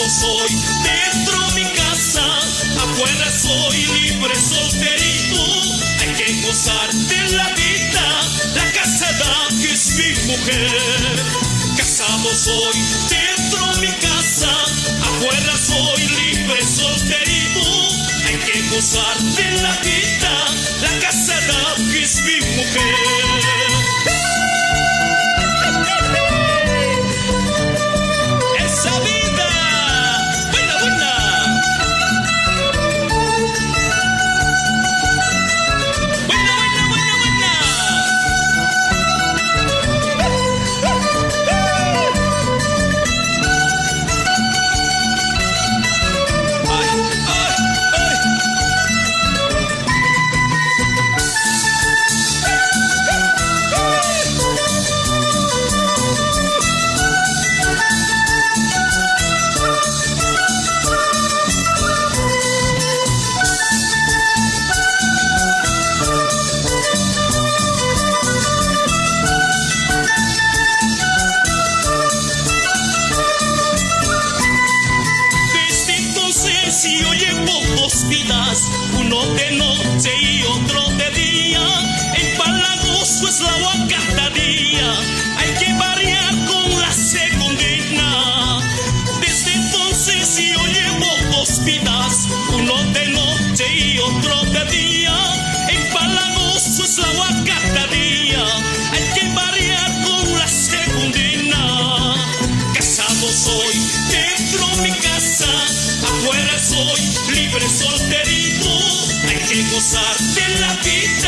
soy dentro mi casa, afuera soy libre solterito. Hay que gozar de la vida, la casada que es mi mujer. Casado soy dentro mi casa, afuera soy libre solterito. Hay que gozar de la vida, la casada que es mi mujer. Si yo llevo dos vidas, uno de noche y otro de día, empalagoso es la agua cada día, hay que variar con la segundina. Desde entonces si yo llevo dos vidas, uno de noche y otro de día, empalagoso es la agua cada día, hay que variar con la segundina. Casado soy dentro mi casa, afuera soy libre solterito. Hay que gozar de la vida,